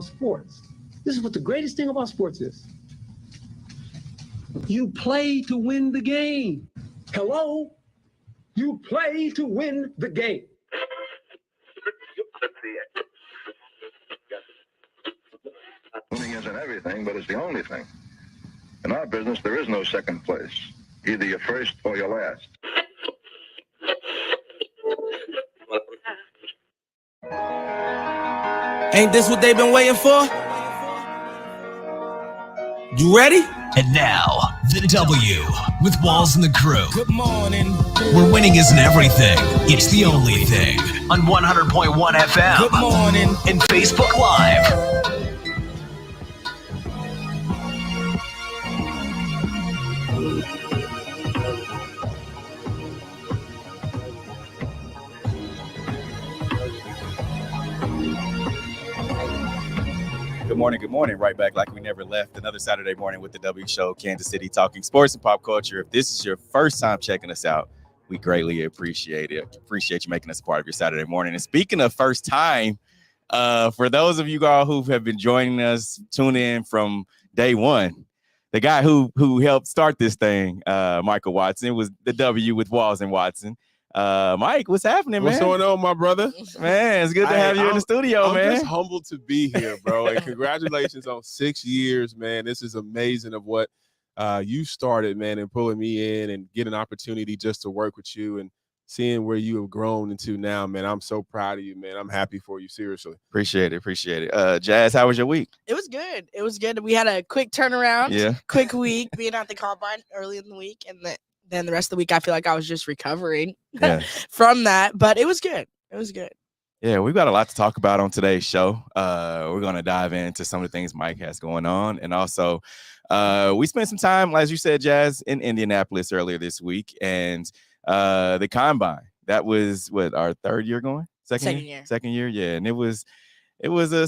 sports. This is what the greatest thing about sports is. You play to win the game. Hello? You play to win the game. Winning isn't everything, but it's the only thing. In our business, there is no second place. Either you're first or you're last. Ain't this what they've been waiting for? You ready? And now, the W with Walls and the Crew. Good morning. Where winning isn't everything, it's the only thing. On 100.1 FM. Good morning. And Facebook Live. Good morning. Right back like we never left. Another Saturday morning with the W Show, Kansas City, talking sports and pop culture. If this is your first time checking us out, we greatly appreciate it. Appreciate you making us a part of your Saturday morning. And speaking of first time, for those of you all who have been joining us, tune in from day one. The guy who helped start this thing, Michael Watson, was the W with Walls and Watson. Mike, what's happening, man? What's going on, my brother? Man, it's good to have you in the studio, man. I'm just humbled to be here, bro. And congratulations on 6 years, man. This is amazing of what you started, man, and pulling me in and get an opportunity just to work with you and seeing where you have grown into now, man. I'm so proud of you, man. I'm happy for you, seriously. Appreciate it. Jazz, how was your week? It was good. We had a quick turnaround. Yeah. Quick week, being at the combine early in the week, and then the rest of the week, I feel like I was just recovering from that, but it was good. Yeah, we've got a lot to talk about on today's show. We're going to dive into some of the things Mike has going on. And also, we spent some time, as you said, Jazz, in Indianapolis earlier this week. And the combine, that was, our third year going? Second year, yeah. And it was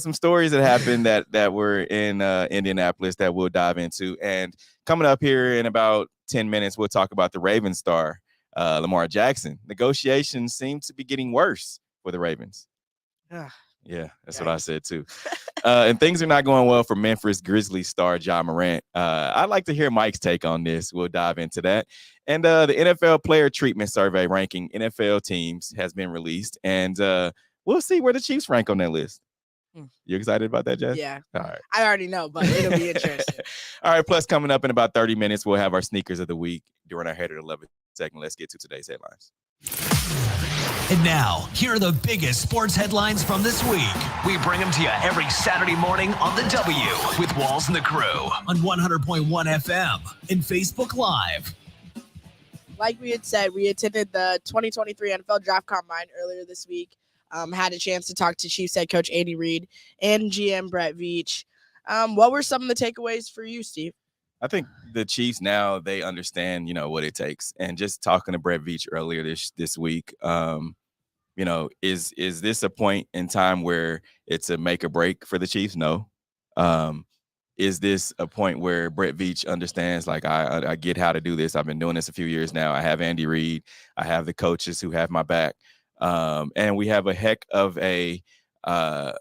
some stories that happened that were in Indianapolis that we'll dive into. And coming up here in about 10 minutes, we'll talk about the Ravens star, Lamar Jackson. Negotiations seem to be getting worse for the Ravens. Yeah, that's what I said too. And things are not going well for Memphis Grizzlies star Ja Morant. I'd like to hear Mike's take on this. We'll dive into that. And the NFL player treatment survey ranking NFL teams has been released. And we'll see where the Chiefs rank on that list. You excited about that, Jess? Yeah. All right. I already know, but it'll be interesting. All right. Plus, coming up in about 30 minutes, we'll have our sneakers of the week during our Head at 11 segment. Let's get to today's headlines. And now, here are the biggest sports headlines from this week. We bring them to you every Saturday morning on the W with Walls and the Crew on 100.1 FM and Facebook Live. Like we had said, we attended the 2023 NFL Draft Combine earlier this week. Had a chance to talk to Chiefs head coach Andy Reid and GM Brett Veach. What were some of the takeaways for you, Steve? I think the Chiefs now, they understand, what it takes. And just talking to Brett Veach earlier this week, is this a point in time where it's a make or break for the Chiefs? No. Is this a point where Brett Veach understands, like, I get how to do this. I've been doing this a few years now. I have Andy Reid. I have the coaches who have my back. And we have a heck of a front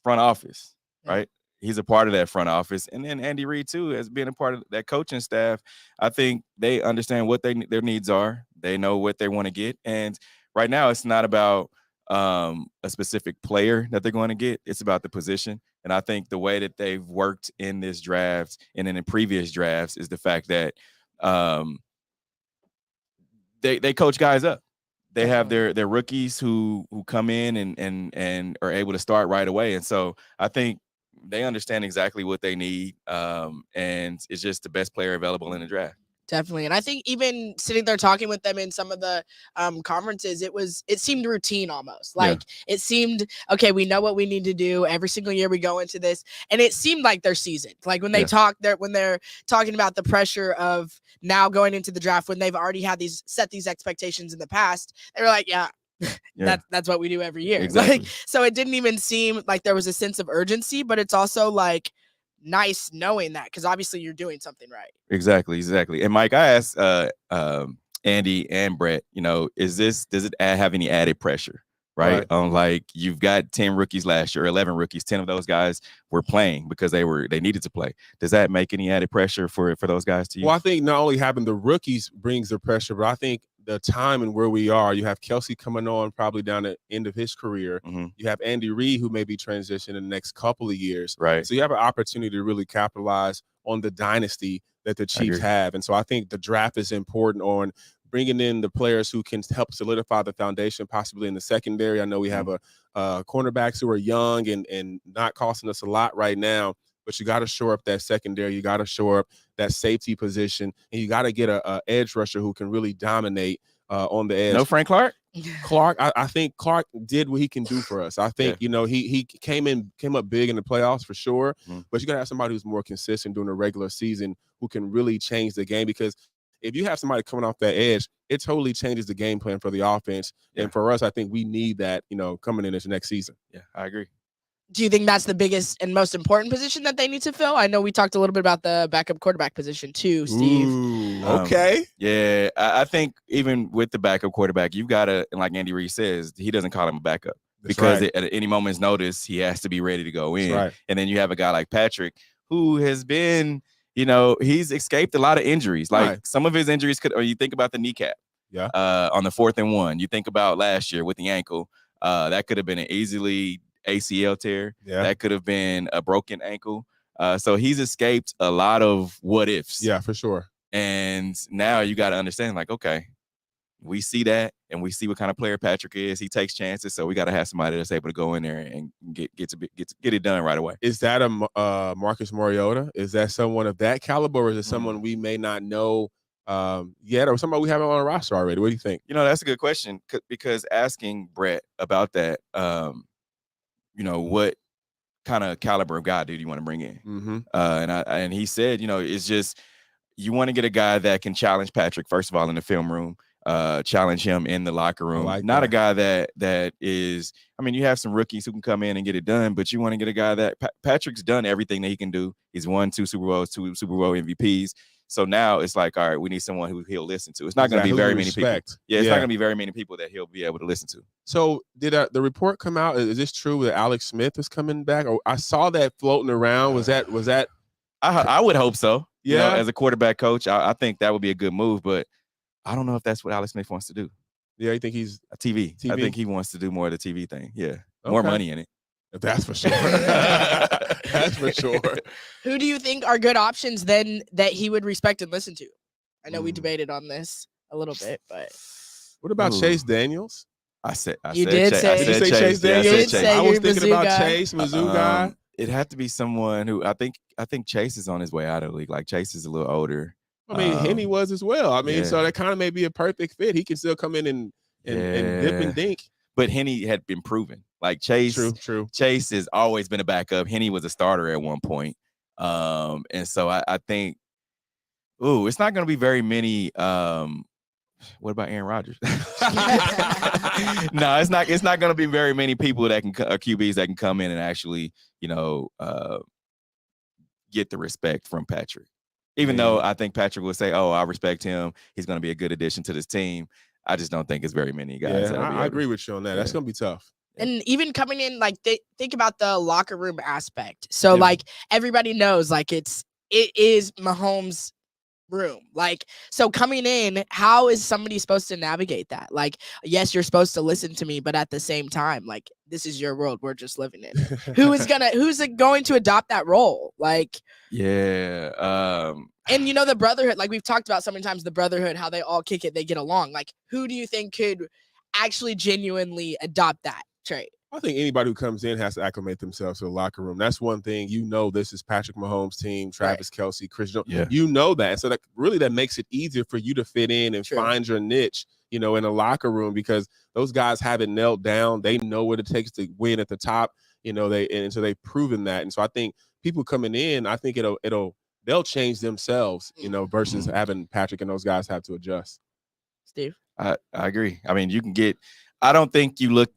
office, right? He's a part of that front office. And then Andy Reid, too, as being a part of that coaching staff. I think they understand what their needs are. They know what they want to get. And right now, it's not about a specific player that they're going to get. It's about the position. And I think the way that they've worked in this draft and in previous drafts is the fact that they coach guys up. They have their rookies who come in and are able to start right away. And so I think they understand exactly what they need. And it's just the best player available in the draft. Definitely. And I think even sitting there talking with them in some of the conferences, it seemed routine almost. Like it seemed, okay, we know what we need to do. Every single year we go into this. And it seemed like they're seasoned. Like when they when they're talking about the pressure of now going into the draft, when they've already had set these expectations in the past, they were like, that's what we do every year. Exactly. Like, so it didn't even seem like there was a sense of urgency, but it's also like nice knowing that, because obviously you're doing something right. Exactly. And Mike, I asked Andy and Brett, does it have any added pressure right? Like you've got 10 rookies last year, 11 rookies. 10 of those guys were playing because they needed to play. Does that make any added pressure for those guys to you? Well, I think not only having the rookies brings the pressure, but I think the time and where we are, you have Kelsey coming on probably down at the end of his career. You have Andy Reid, who may be transitioning in the next couple of years. Right. So you have an opportunity to really capitalize on the dynasty that the Chiefs have. And so I think the draft is important on bringing in the players who can help solidify the foundation, possibly in the secondary. I know we have cornerbacks who are young and not costing us a lot right now, but you got to shore up that secondary. You got to shore up that safety position, and you got to get a edge rusher who can really dominate on the edge. No Frank Clark? Clark, I think Clark did what he can do for us. I think, he came up big in the playoffs for sure, but you got to have somebody who's more consistent during the regular season who can really change the game, because if you have somebody coming off that edge, it totally changes the game plan for the offense. Yeah. And for us, I think we need that, coming in this next season. Yeah, I agree. Do you think that's the biggest and most important position that they need to fill? I know we talked a little bit about the backup quarterback position too, Steve. Ooh, okay. Yeah, I think even with the backup quarterback, you've got to, and like Andy Reid says, he doesn't call him a backup. That's because right. at any moment's notice, he has to be ready to go in. Right. And then you have a guy like Patrick who has been, he's escaped a lot of injuries. Like some of his injuries or you think about the kneecap. Yeah. On the 4th and 1. You think about last year with the ankle. That could have been an easily ACL tear. Yeah. That could have been a broken ankle. So he's escaped a lot of what ifs. Yeah, for sure. And now you got to understand, like, okay, we see that and we see what kind of player Patrick is. He takes chances, so we got to have somebody that's able to go in there and get it done right away. Is that a Marcus Mariota? Is that someone of that caliber, or is it someone we may not know yet, or somebody we haven't on our roster already? What do you think? That's a good question, because asking Brett about that, what kind of caliber of guy do you want to bring in? And he said, it's just you want to get a guy that can challenge Patrick, first of all, in the film room, challenge him in the locker room. Not a guy that is, you have some rookies who can come in and get it done, but you want to get a guy that Patrick's done everything that he can do. He's won 2 Super Bowls, 2 Super Bowl MVPs. So now it's like, all right, we need someone who he'll listen to. It's not going to be very many people. Yeah, it's not going to be very many people that he'll be able to listen to. So did the report come out? Is this true that Alex Smith is coming back? Or I saw that floating around. Was that? I would hope so. Yeah. As a quarterback coach, I think that would be a good move, but I don't know if that's what Alex Smith wants to do. Yeah, you think he's a TV? I think he wants to do more of the TV thing. Yeah, more money in it. That's for sure. That's for sure. Who do you think are good options then that he would respect and listen to? I know we debated on this a little bit, but what about Chase Daniels? I said Chase Daniels. I was thinking about Chase, Mizzou guy. It'd have to be someone who I think Chase is on his way out of the league. Like Chase is a little older. Henny was as well. So that kind of may be a perfect fit. He can still come in and dip and dink. But Henny had been proven. Like Chase, true. Chase has always been a backup. Henny was a starter at one point. And so I think, it's not going to be very many. What about Aaron Rodgers? No, it's not going to be very many people that can QBs that can come in and actually, get the respect from Patrick. Even though I think Patrick will say, I respect him. He's going to be a good addition to this team. I just don't think it's very many guys. Yeah, I agree with you on that. That's going to be tough. And even coming in, like, think about the locker room aspect. So, like, everybody knows, like, it is Mahomes' room. Like, so coming in, how is somebody supposed to navigate that? Like, yes, you're supposed to listen to me, but at the same time, like, this is your world. We're just living in it. Who's going to adopt that role? Like, yeah. And the brotherhood, like we've talked about so many times, the brotherhood, how they all kick it, they get along. Like, who do you think could actually genuinely adopt that trait? I think anybody who comes in has to acclimate themselves to the locker room. That's one thing. This is Patrick Mahomes' team, Travis Kelce, Chris Jones. Yeah. That. So that makes it easier for you to fit in and find your niche, in a locker room, because those guys have it nailed down. They know what it takes to win at the top. So they've proven that. And so I think people coming in, I think they'll change themselves, versus having Patrick and those guys have to adjust. Steve? I agree. You can get, I don't think you look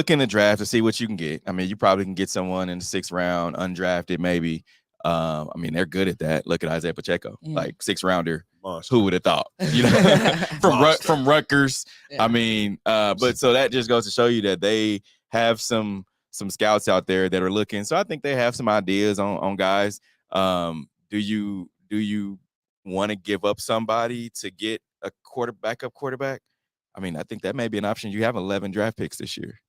in the draft to see what you can get. You probably can get someone in the 6th round, undrafted maybe. I mean, they're good at that. Look at Isaiah Pacheco, like 6th rounder. Monster. Who would have thought? You know, from Rutgers. Yeah. I mean, but so that just goes to show you that they have some scouts out there that are looking. So I think they have some ideas on guys. Do you want to give up somebody to get a backup quarterback? I mean, I think that may be an option. You have 11 draft picks this year.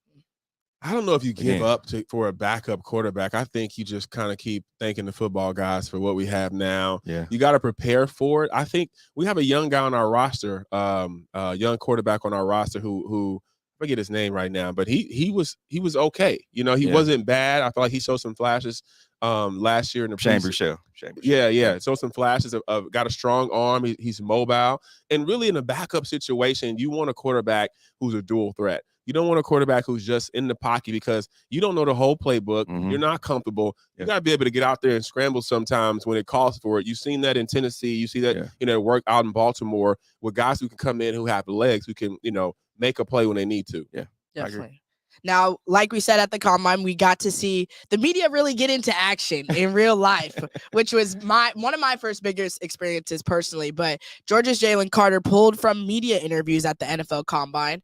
I don't know if you give up for a backup quarterback. I think you just kind of keep thanking the football guys for what we have now. Yeah. You got to prepare for it. I think we have a young guy on our roster, young quarterback on our roster who I forget his name right now, but he was okay. You know, he wasn't bad. I feel like he showed some flashes last year in the Chambers. Yeah. So some flashes of got a strong arm. He's mobile. And really in a backup situation, you want a quarterback who's a dual threat. You don't want a quarterback who's just in the pocket because you don't know the whole playbook. Mm-hmm. You're not comfortable. You got to be able to get out there and scramble sometimes when it calls for it. You've seen that in Tennessee. You see that, work out in Baltimore with guys who can come in, who have legs, who can, make a play when they need to. Yeah. Definitely. Now, like we said at the Combine, we got to see the media really get into action in real life, which was one of my first biggest experiences personally. But Georgia's Jalen Carter pulled from media interviews at the NFL Combine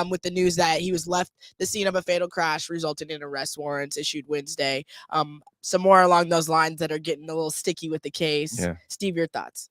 with the news that he was left the scene of a fatal crash resulting in arrest warrants issued Wednesday. Some more along those lines that are getting a little sticky with the case. Yeah. Steve, your thoughts?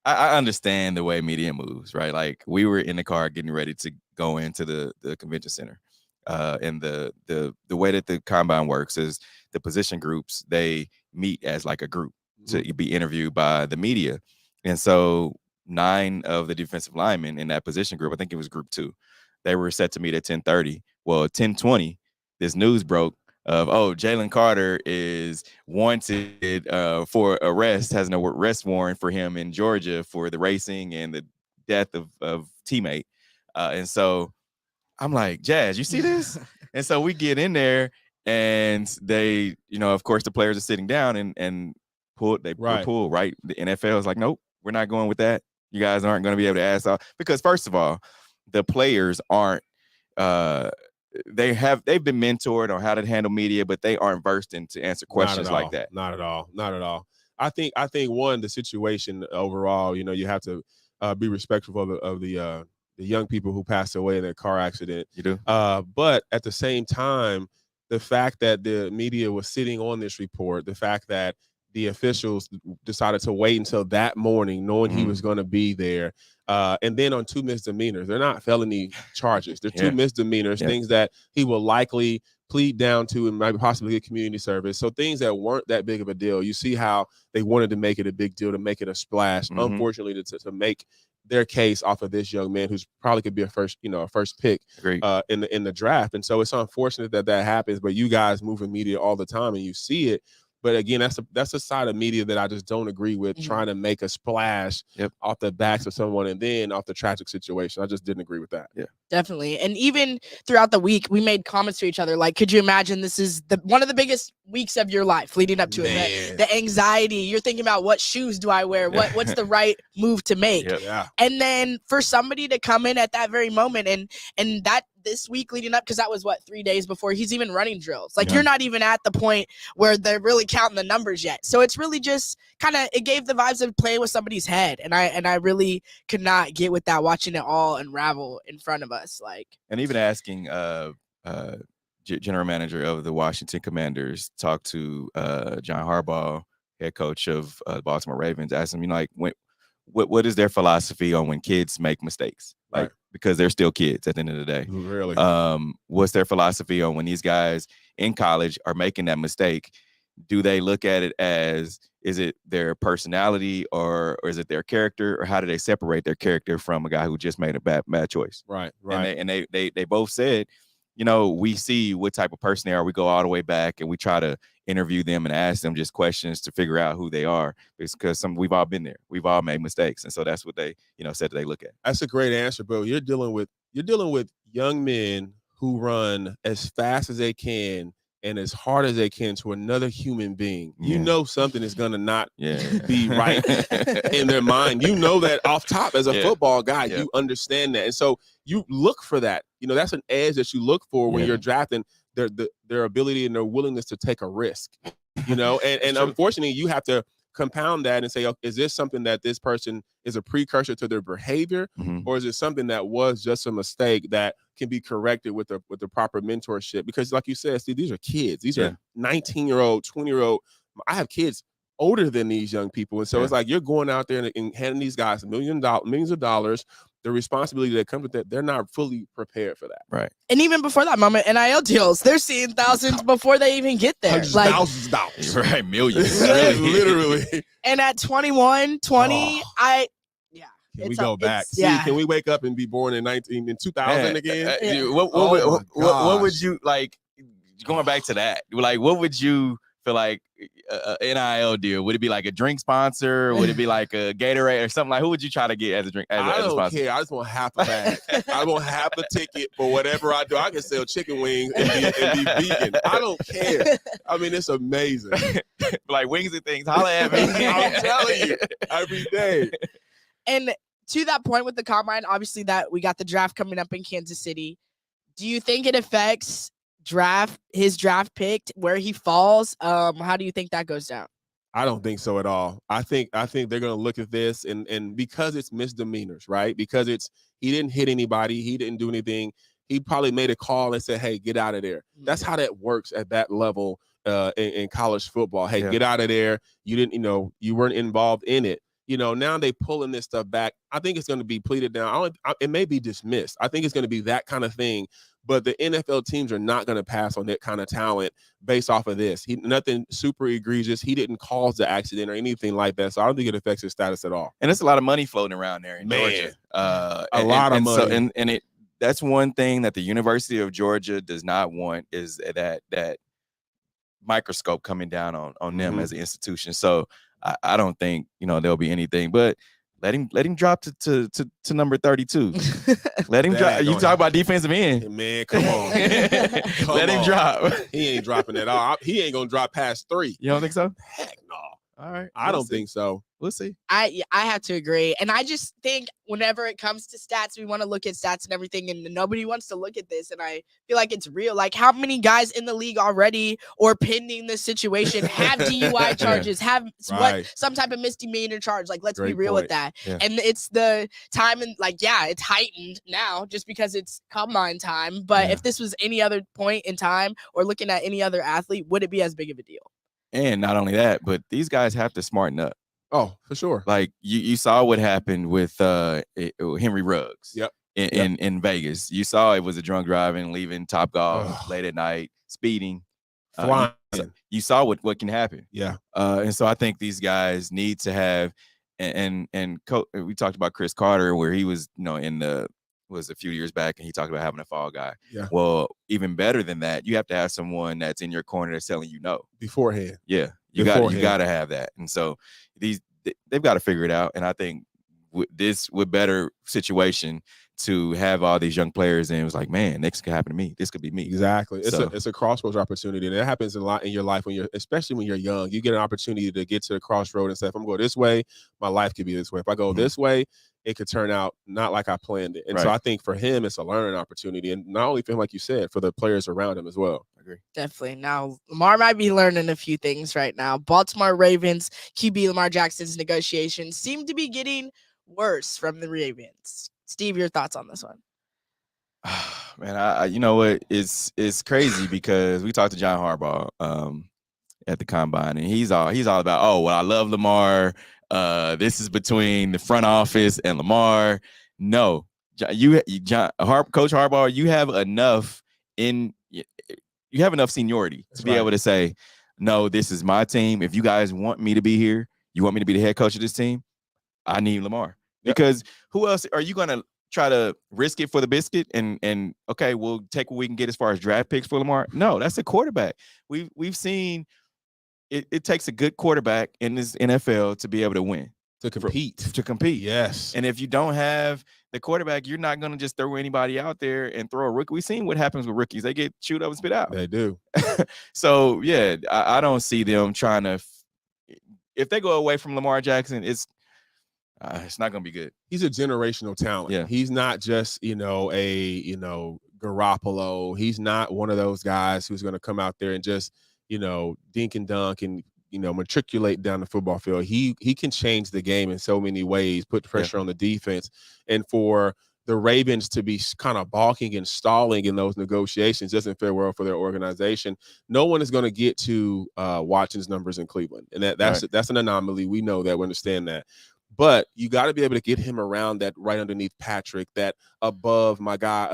I understand the way media moves, right? Like we were in the car getting ready to go into the convention center. And the way that the Combine works is the position groups, they meet as like a group to be interviewed by the media. And so 9 of the defensive linemen in that position group, I think it was group 2, they were set to meet at 10:30. Well, 10:20, this news broke of, Jalen Carter is wanted for arrest, has an arrest warrant for him in Georgia for the racing and the death of teammate. And so I'm like, Jazz, you see this? And so we get in there and they, of course the players are sitting down and pull, right? The NFL is like, nope, we're not going with that. You guys aren't going to be able to ask all, because first of all, the players aren't, they've been mentored on how to handle media, but they aren't versed in to answer questions like that. Not at all. I think one, the situation overall, you have to be respectful of the young people who passed away in that car accident. You do. But at the same time, the fact that the media was sitting on this report, the fact that the officials decided to wait until that morning, knowing he was going to be there. And then on 2 misdemeanors, they're not felony charges. They're 2 misdemeanors, things that he will likely plead down to and might possibly get community service. So things that weren't that big of a deal. You see how they wanted to make it a big deal, to make it a splash. Unfortunately, to make their case off of this young man who's probably could be a first pick in the draft. And so it's unfortunate that happens, but you guys move in media all the time and you see it. But again, that's a side of media that I just don't agree with, trying to make a splash off the backs of someone and then off the tragic situation. I just didn't agree with that. Yeah, definitely. And even throughout the week, we made comments to each other like, could you imagine this is one of the biggest weeks of your life leading up to it? The anxiety, you're thinking about what shoes do I wear? What's the right move to make? And then for somebody to come in at that very moment and that this week leading up, because that was 3 days before he's even running drills. Like you're not even at the point where they're really counting the numbers yet. So it's really just it gave the vibes of playing with somebody's head. And I really could not get with that, watching it all unravel in front of us. And even asking general manager of the Washington Commanders talked to John Harbaugh, head coach of the Baltimore Ravens, asked him, what is their philosophy on when kids make mistakes? Because they're still kids at the end of the day. Really? What's their philosophy on when these guys in college are making that mistake? Do they look at it as, is it their personality or is it their character, or how do they separate their character from a guy who just made a bad choice? Right. And they both said, we see what type of person they are. We go all the way back and we try to interview them and ask them just questions to figure out who they are, because we've all been there. We've all made mistakes. And so that's what they, said that they look at. That's a great answer, bro. You're dealing with young men who run as fast as they can and as hard as they can to another human being. Something is going to not be right in their mind. That off top as a football guy, you understand that. And so you look for that. That's an edge that you look for when you're drafting. their ability and their willingness to take a risk, and unfortunately you have to compound that and say, okay, is this something that this person is a precursor to their behavior, or is it something that was just a mistake that can be corrected with the proper mentorship? Because like you said, Steve, these are kids. These are 19-year-old, 20-year-old. I have kids older than these young people. And so it's like you're going out there and handing these guys millions of dollars. The responsibility that comes with that, they're not fully prepared for that. Right. And even before that moment, NIL deals, they're seeing thousands before they even get there. Thousands of dollars. Right, millions. Literally. And at 21, 20, Can we go back? Can we wake up and be born in 2000 again? What would you like going back to that? Like, what would you feel like NIL deal? Would it be like a drink sponsor? Would it be like a Gatorade or something? Like, who would you try to get as a drink? I don't care. I just want half a bag. I want half a ticket for whatever I do. I can sell chicken wings and be vegan. I don't care. I mean, it's amazing. Like wings and things. Holla at me. I'm telling you, every day. And to that point with the combine, obviously that we got the draft coming up in Kansas City. Do you think it affects his draft pick, where he falls? How do you think that goes down? I don't think so at all. I think they're going to look at this and because it's misdemeanors, right? Because he didn't hit anybody, he didn't do anything. He probably made a call and said, "Hey, get out of there." That's how that works at that level in college football. Hey, get out of there. You didn't, you weren't involved in it. Now they pulling this stuff back. I think it's going to be pleaded down. It may be dismissed. I think it's going to be that kind of thing. But the NFL teams are not going to pass on that kind of talent based off of this. Nothing super egregious. He didn't cause the accident or anything like that. So I don't think it affects his status at all. And it's a lot of money floating around there in Georgia. A lot of money. So, that's one thing that the University of Georgia does not want is that microscope coming down on them as an institution. So I don't think there'll be anything, but let him drop to number 32. Let him drop. You talk about defensive end, man. Come on, let him drop. He ain't dropping at all. He ain't gonna drop past 3. You don't think so? Heck no. All right, I don't think so. We'll see. I have to agree, and I just think whenever it comes to stats, we want to look at stats and everything, and nobody wants to look at this. And I feel like it's real. Like, how many guys in the league already or pending this situation have DUI charges, have some type of misdemeanor charge? Like, let's be real with that. Yeah. And it's the time, and it's heightened now just because it's combine time. But if this was any other point in time or looking at any other athlete, would it be as big of a deal? And not only that, but these guys have to smarten up. Oh, for sure. Like you saw what happened with Henry Ruggs. In Vegas. You saw it was a drunk driving, leaving Topgolf late at night, speeding. Flying. You saw what can happen. Yeah. And so I think these guys need to have and we talked about Chris Carter, where he was, was a few years back, and he talked about having a fall guy. Yeah. Well, even better than that, you have to have someone that's in your corner that's telling you no beforehand. Yeah, you got to have that. And so they've got to figure it out. And I think with better situation to have all these young players, and it was like, man, next could happen to me. This could be me. Exactly. It's a crossroads opportunity, and it happens a lot in your life especially when you're young. You get an opportunity to get to the crossroad and say, if I'm going this way, my life could be this way. If I go this way, it could turn out not like I planned it. And so I think for him, it's a learning opportunity. And not only for him, like you said, for the players around him as well. I agree. Definitely. Now, Lamar might be learning a few things right now. Baltimore Ravens QB Lamar Jackson's negotiations seem to be getting worse from the Ravens. Steve, your thoughts on this one? Man, you know what? It's crazy because we talked to John Harbaugh at the combine, and he's all about, I love Lamar. This is between the front office and Lamar. No, Coach Harbaugh, you have enough seniority to be able to say, no, this is my team. If you guys want me to be here, you want me to be the head coach of this team, I need Lamar. Because who else are you going to try to risk it for the biscuit and okay, we'll take what we can get as far as draft picks for Lamar? No, that's a quarterback. We've seen it takes a good quarterback in this NFL to be able to win. To compete. Yes. And if you don't have the quarterback, you're not going to just throw anybody out there and throw a rookie. We've seen what happens with rookies. They get chewed up and spit out. They do. So, yeah, I don't see them trying to – if they go away from Lamar Jackson, it's not going to be good. He's a generational talent. Yeah. He's not just, a Garoppolo. He's not one of those guys who's going to come out there and just, dink and dunk and, matriculate down the football field. He can change the game in so many ways, put pressure on the defense. And for the Ravens to be kind of balking and stalling in those negotiations doesn't fare well for their organization. No one is going to get to Watson's numbers in Cleveland. And that's an anomaly. We know that. We understand that. But you got to be able to get him around that right underneath Patrick, that above my guy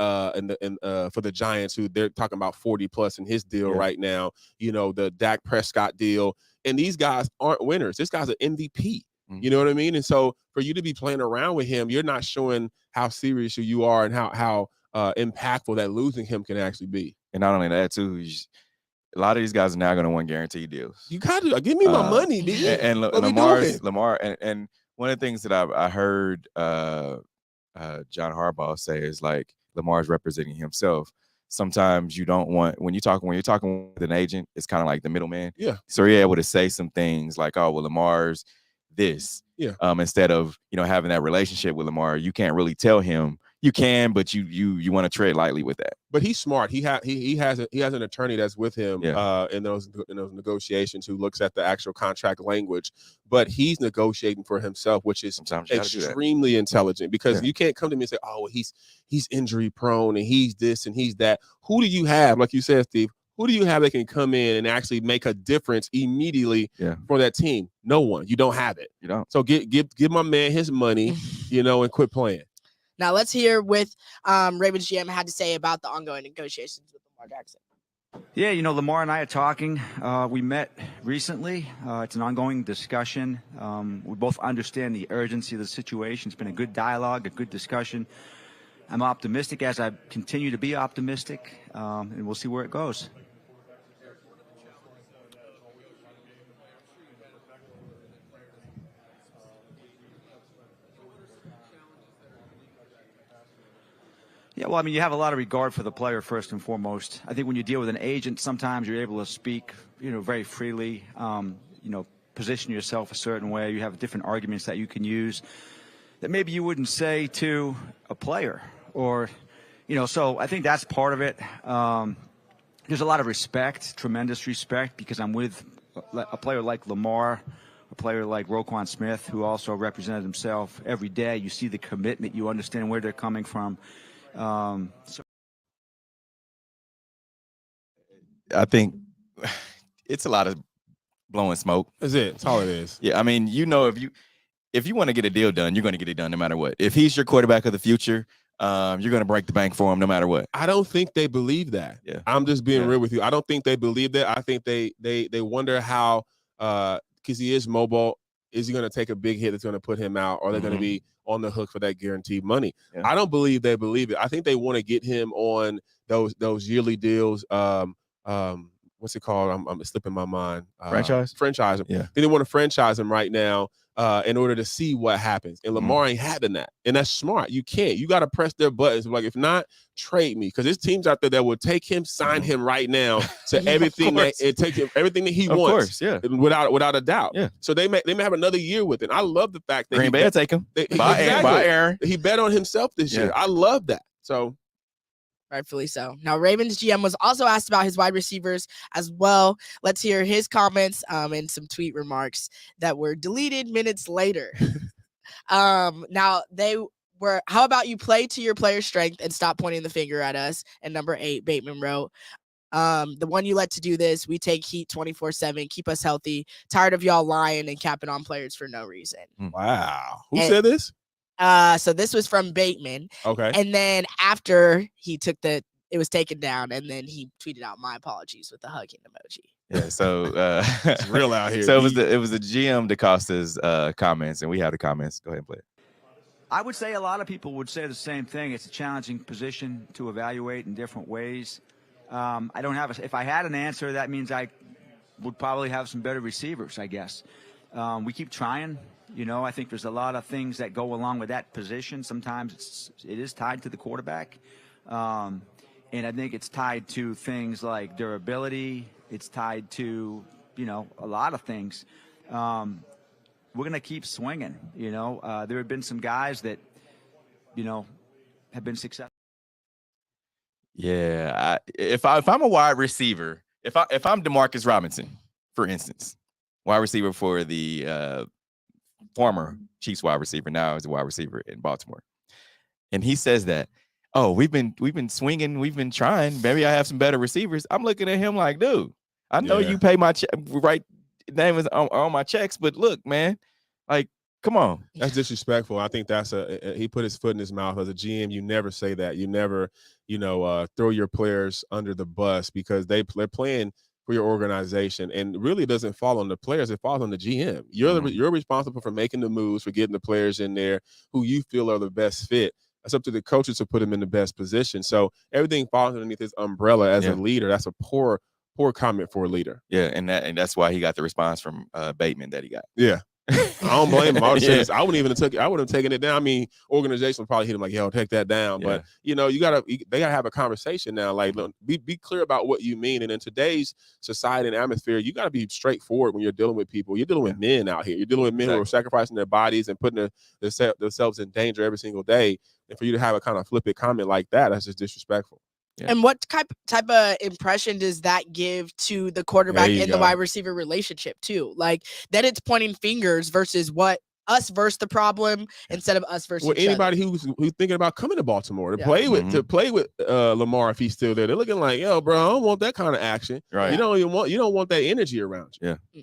for the Giants, who they're talking about 40 plus in his deal right now, the Dak Prescott deal. And these guys aren't winners. This guy's an MVP. You know what I mean? And so for you to be playing around with him, you're not showing how serious you are and how impactful that losing him can actually be. And not only that, too, a lot of these guys are now going to want guaranteed deals. You got to give me my money, dude. And Lamar, and one of the things that I heard John Harbaugh say is like Lamar's representing himself. Sometimes you don't want when you're talking with an agent, it's kind of like the middleman. Yeah. So you're able to say some things like, "Oh, well, Lamar's this." Yeah. Instead of having that relationship with Lamar, you can't really tell him. You can, but you want to tread lightly with that. But he's smart. He has an attorney that's with him in those negotiations who looks at the actual contract language. But he's negotiating for himself, which is extremely intelligent, because you can't come to me and say, "Oh, well, he's injury prone and he's this and he's that." Who do you have, like you said, Steve? Who do you have that can come in and actually make a difference immediately for that team? No one. You don't have it. You don't. So give my man his money, and quit playing. Now let's hear what Ravens GM had to say about the ongoing negotiations with Lamar Jackson. Yeah, Lamar and I are talking. We met recently. It's an ongoing discussion. We both understand the urgency of the situation. It's been a good dialogue, a good discussion. I'm optimistic, as I continue to be optimistic, and we'll see where it goes. Yeah, well, you have a lot of regard for the player first and foremost. I think when you deal with an agent, sometimes you're able to speak, very freely, position yourself a certain way. You have different arguments that you can use that maybe you wouldn't say to a player or, so I think that's part of it. There's a lot of respect, tremendous respect, because I'm with a player like Lamar, a player like Roquan Smith, who also represented himself every day. You see the commitment, you understand where they're coming from. I think it's a lot of blowing smoke. That's it. That's all it is. Yeah, if you want to get a deal done, you're going to get it done no matter what. If he's your quarterback of the future, you're going to break the bank for him no matter what. I don't think they believe that. Yeah. I'm just being real with you. I don't think they believe that. I think they wonder how, because he is mobile, is he going to take a big hit that's going to put him out, or are they going to be on the hook for that guaranteed money? Yeah. I don't believe they believe it. I think they want to get him on those yearly deals. What's it called? I'm slipping my mind. Franchise him. Yeah. They want to franchise him right now in order to see what happens. And Lamar ain't having that. And that's smart. You can't. You got to press their buttons. Like, if not, trade me. Because there's teams out there that will take him, sign him right now to everything take him everything that he wants. Of course, without a doubt. Yeah. So they may have another year with it. I love the fact that Green Bay will take him. By Aaron. He bet on himself this year. I love that. So rightfully so. Now, Ravens GM was also asked about his wide receivers as well. Let's hear his comments and some tweet remarks that were deleted minutes later. Now, they were, "How about you play to your player's strength and stop pointing the finger at us?" And number 8, Bateman wrote, "The one you let to do this, we take heat 24/7, keep us healthy, tired of y'all lying and capping on players for no reason." Wow. Who said this? So this was from Bateman. Okay. And then after he took it was taken down, and then he tweeted out, "My apologies," with the hugging emoji. Yeah, so it's real out here. So it was the GM DaCosta's comments, and we have the comments. Go ahead and play it. I would say a lot of people would say the same thing. It's a challenging position to evaluate in different ways. I don't have if I had an answer, that means I would probably have some better receivers, I guess. We keep trying. I think there's a lot of things that go along with that position. Sometimes it is tied to the quarterback. And I think it's tied to things like durability. It's tied to, a lot of things. We're going to keep swinging. There have been some guys that, have been successful. Yeah, if I'm a wide receiver, if I'm Demarcus Robinson, for instance, wide receiver for the former Chiefs wide receiver, now is a wide receiver in Baltimore, and he says that, oh, we've been swinging, we've been trying, maybe I have some better receivers. I'm looking at him like, dude, I know you pay my right name is on my checks, but look, man, like, come on. That's disrespectful. I think that's he put his foot in his mouth. As a GM, you never say that. You never, throw your players under the bus because they're playing for your organization, and really doesn't fall on the players. It falls on the GM. You're responsible for making the moves, for getting the players in there who you feel are the best fit. It's up to the coaches to put them in the best position. So everything falls underneath his umbrella as a leader. That's a poor comment for a leader. Yeah, and that's why he got the response from Bateman that he got. Yeah. I don't blame him. I would have taken it down. I mean, organization would probably hit him like, yo, take that down. Yeah. But they gotta have a conversation now. Like, look, be clear about what you mean. And in today's society and atmosphere, you gotta be straightforward when you're dealing with people. You're dealing with men out here. You're dealing with men who are sacrificing their bodies and putting themselves in danger every single day. And for you to have a kind of flippant comment like that's just disrespectful. Yeah. And what type of impression does that give to the quarterback and the wide receiver relationship too? Like, that it's pointing fingers versus us versus the problem instead of us versus anybody who's thinking about coming to Baltimore to play with Lamar if he's still there. They're looking like, yo, bro, I don't want that kind of action. Right. You don't want that energy around you. Yeah.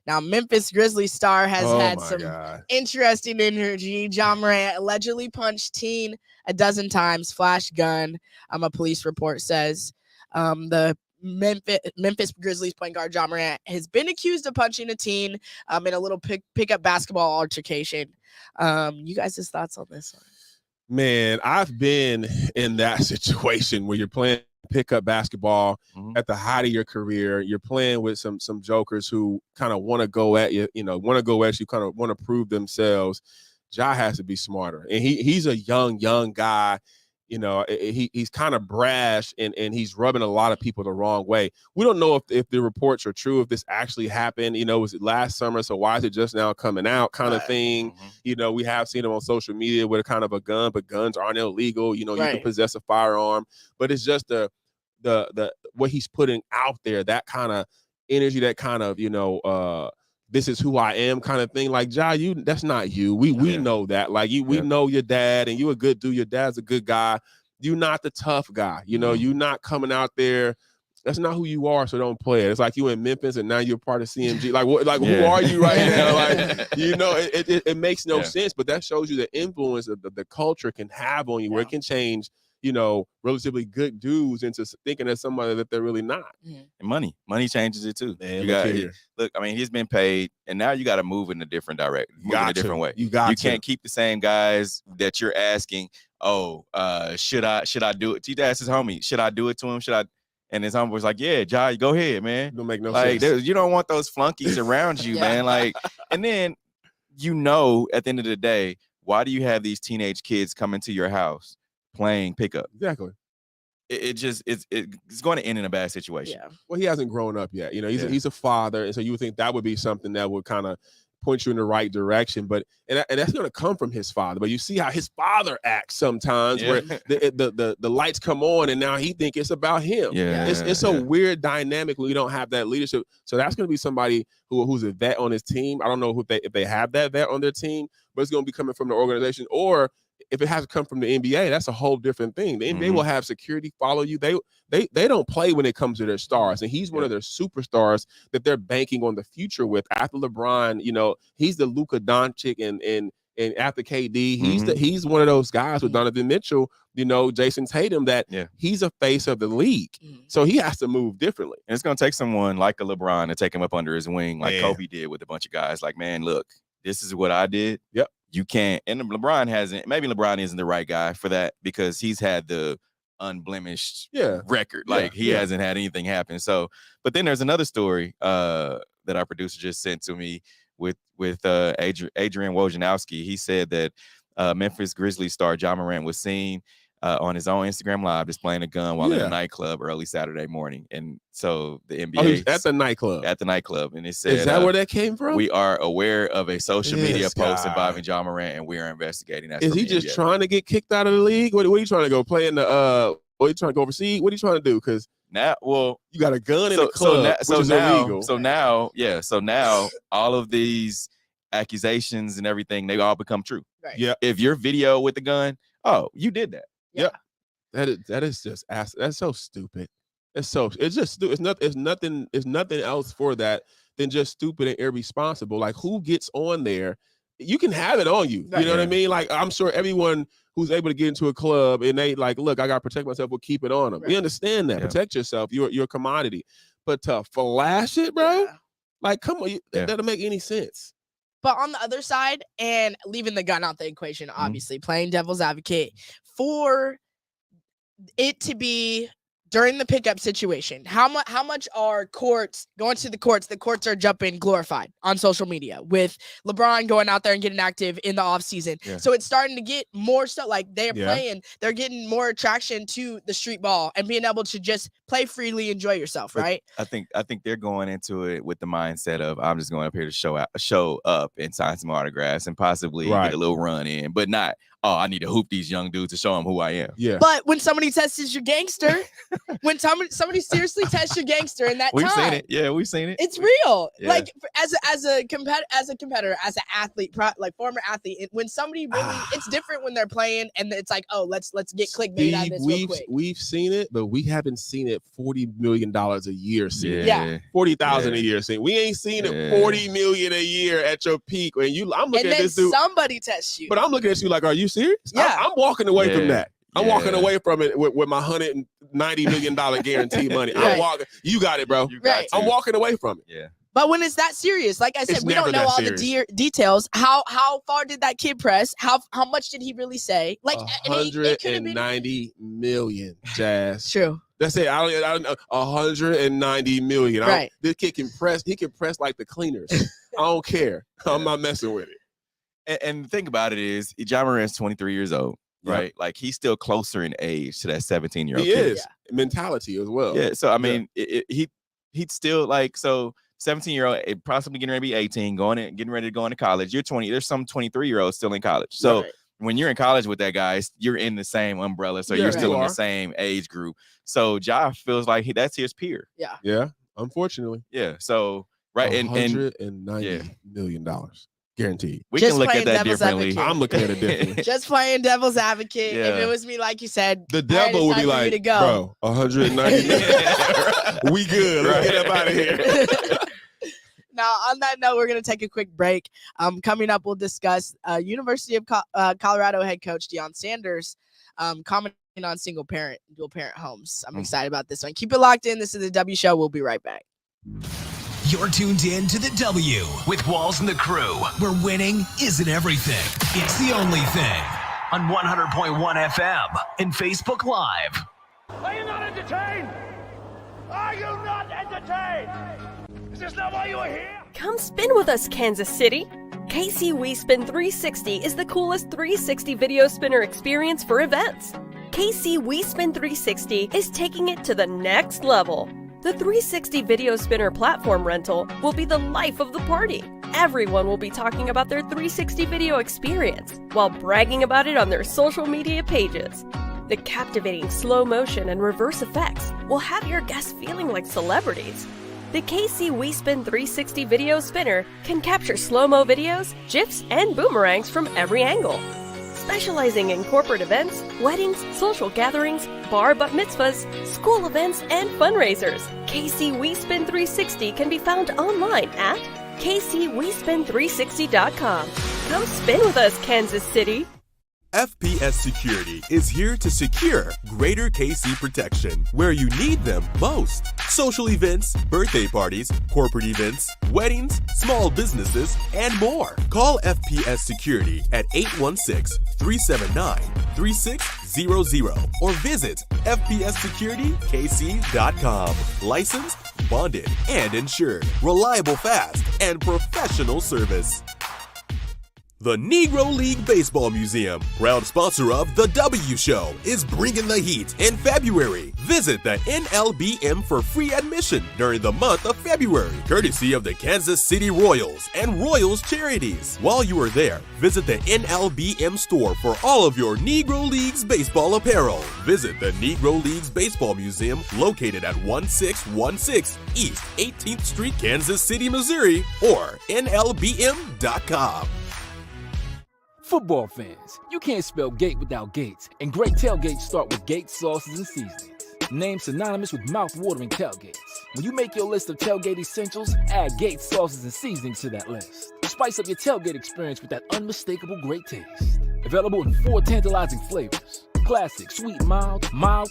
Now, Memphis Grizzlies star has had some interesting energy. Ja Morant allegedly punched teen a dozen times, flash gun. A police report says the Memphis Grizzlies point guard Ja Morant has been accused of punching a teen in a little pickup basketball altercation. You guys' thoughts on this one? Man, I've been in that situation where you're playing pickup basketball at the height of your career. You're playing with some jokers who kind of want to go at you, kind of want to prove themselves. Ja has to be smarter. And he's a young guy. He's kind of brash and he's rubbing a lot of people the wrong way. We don't know if the reports are true, if this actually happened. Was it last summer? So why is it just now coming out kind of thing? We have seen him on social media with a kind of a gun, but guns aren't illegal. You can possess a firearm, but it's just the what he's putting out there, that kind of energy, that kind of, this is who I am kind of thing. Like, Ja, that's not you. We know that. Like, we know your dad, and you a good dude. Your dad's a good guy. You're not the tough guy. You're not coming out there. That's not who you are, so don't play it. It's like you in Memphis, and now you're part of CMG. Like, what? Like, who are you right now? Like, it makes no sense, but that shows you the influence that the culture can have on you, where it can change, relatively good dudes into thinking of somebody that they're really not. And money changes it too. Man, look, I mean, he's been paid, and now you got to move in a different direction, in a different way. You can't keep the same guys that you're asking. Oh, should I do it? He asked his homie, should I do it to him? Should I? And his homie was like, yeah, Ja, go ahead, man. Don't make no sense. You don't want those flunkies around you, man. Like, and then at the end of the day, why do you have these teenage kids coming to your house playing pickup? Exactly. It's going to end in a bad situation. Yeah. Well, he hasn't grown up yet. He's a father, and so you would think that would be something that would kind of point you in the right direction. But and that's going to come from his father. But you see how his father acts sometimes, where the lights come on, and now he think it's about him. It's a weird dynamic when you don't have that leadership. So that's going to be somebody who's a vet on his team. I don't know if they have that vet on their team, but it's going to be coming from the organization, or if it has to come from the NBA, that's a whole different thing. The NBA will have security follow you. They don't play when it comes to their stars, and he's one of their superstars that they're banking on the future with. After LeBron, he's the Luka Doncic, and after KD, he's one of those guys with Donovan Mitchell, Jason Tatum, that he's a face of the league. So he has to move differently. And it's going to take someone like a LeBron to take him up under his wing, like Kobe did with a bunch of guys. Like, man, look, this is what I did. Yep. You can't, and maybe LeBron isn't the right guy for that, because he's had the unblemished record. Like, he hasn't had anything happen. So, but then there's another story that our producer just sent to me with Adrian Wojnarowski. He said that Memphis Grizzlies star Ja Morant was seen on his own Instagram Live displaying a gun while in a nightclub early Saturday morning. And so the NBA at the nightclub. And it said, is that where that came from? We are aware of a social media post involving Ja Morant, and we are investigating that. Is he just trying to get kicked out of the league? What are you trying to go play in the Or you trying to go overseas? What are you trying to do? Because now, well, you got a gun in the club, which is illegal. So now all of these accusations and everything, they all become true. Right. Yeah. If your video with the gun, oh, you did that. Yeah. That is just that's so stupid. It's just stupid. It's nothing else for that than just stupid and irresponsible. Like, who gets on there? You can have it on you. You know what I mean? Like, I'm sure everyone who's able to get into a club and they like, look, I got to protect myself, will keep it on them. Right. We understand that. Protect yourself. You're a commodity. But to flash it, bro, like, come on, that doesn't make any sense. But on the other side, and leaving the gun out the equation, obviously, playing devil's advocate, for it to be during the pickup situation, how much are courts going to the courts are jumping glorified on social media with LeBron going out there and getting active in the offseason. Yeah. So it's starting to get more stuff like they're playing, they're getting more attraction to the street ball and being able to just play freely, enjoy yourself, right? I think they're going into it with the mindset of, I'm just going up here to show up and sign some autographs and possibly get a little run in, but not, oh, I need to hoop these young dudes to show them who I am. Yeah. But when somebody tests your gangster, when somebody seriously tests your gangster in that we've seen it. Yeah, we've seen it. It's real. Yeah. Like as a competitor, as an athlete, like former athlete, when somebody really, it's different when they're playing and it's like, oh, let's get clickbait out of this real quick. We've seen it, but we haven't seen it $40 million a year. Yeah. 40,000 a year. We ain't seen it $40 million a year at your peak. And I'm looking at this dude. Somebody tests you. But I'm looking at you like, are you serious? Yeah. I'm walking away from that. I'm walking away from it with my $190 million guarantee money. I'm walking. You got it, bro. I'm walking away from it. Yeah. But when it's that serious, like I said, we don't know all the details. How far did that kid press? How much did he really say? Like $190 million, Jazz. True. That's it. I don't know. $190 million. Right. This kid can press. He can press like the cleaners. I don't care. I'm not messing with it. And the thing about it is, Ja Morant's 23 years old, right? Like, he's still closer in age to that 17-year-old kid. He is. Mentality as well. Yeah. So, I mean, he'd still, like, so 17-year-old, possibly getting ready to be 18, getting ready to go into college. You're 20. There's some 23-year-olds still in college. So when you're in college with that guy, you're in the same umbrella. So you're still in the same age group. So Ja feels like that's his peer. Yeah. Yeah. Unfortunately. Yeah. So, right. $190 million. Guaranteed. We can look at that differently. I'm looking at it differently. Just playing devil's advocate. If it was me, like you said, the devil would be like, bro, 190 million. We good. Let's get up out of here. Now, on that note, we're going to take a quick break. Coming up, we'll discuss University of Colorado head coach Deion Sanders commenting on dual parent homes. I'm excited about this one. Keep it locked in. This is the W Show. We'll be right back. You're tuned in to the W with Walls and the Crew, where winning isn't everything. It's the only thing. On 100.1 FM and Facebook Live. Are you not entertained? Are you not entertained? Is this not why you are here? Come spin with us, Kansas City. KC WeSpin 360 is the coolest 360 video spinner experience for events. KC WeSpin 360 is taking it to the next level. The 360 video spinner platform rental will be the life of the party. Everyone will be talking about their 360 video experience while bragging about it on their social media pages. The captivating slow motion and reverse effects will have your guests feeling like celebrities. The KC WeSpin 360 video spinner can capture slow-mo videos, GIFs, and boomerangs from every angle. Specializing in corporate events, weddings, social gatherings, bar bat mitzvahs, school events, and fundraisers, KC WeSpin 360 can be found online at kcwespin360.com. Come spin with us, Kansas City. FPS Security is here to secure greater KC protection where you need them most. Social events, birthday parties, corporate events, weddings, small businesses, and more. Call FPS Security at 816-379-3600 or visit fpssecuritykc.com. Licensed, bonded, and insured. Reliable, fast, and professional service. The Negro League Baseball Museum, proud sponsor of The W Show, is bringing the heat in February. Visit the NLBM for free admission during the month of February, courtesy of the Kansas City Royals and Royals Charities. While you are there, visit the NLBM store for all of your Negro Leagues baseball apparel. Visit the Negro Leagues Baseball Museum, located at 1616 East 18th Street, Kansas City, Missouri, or NLBM.com. Football fans, you can't spell gate without Gates, and great tailgates start with Gates sauces and seasonings. Named synonymous with mouth-watering tailgates. When you make your list of tailgate essentials, add Gates sauces and seasonings to that list. Spice up your tailgate experience with that unmistakable great taste. Available in 4 tantalizing flavors: classic, sweet, mild,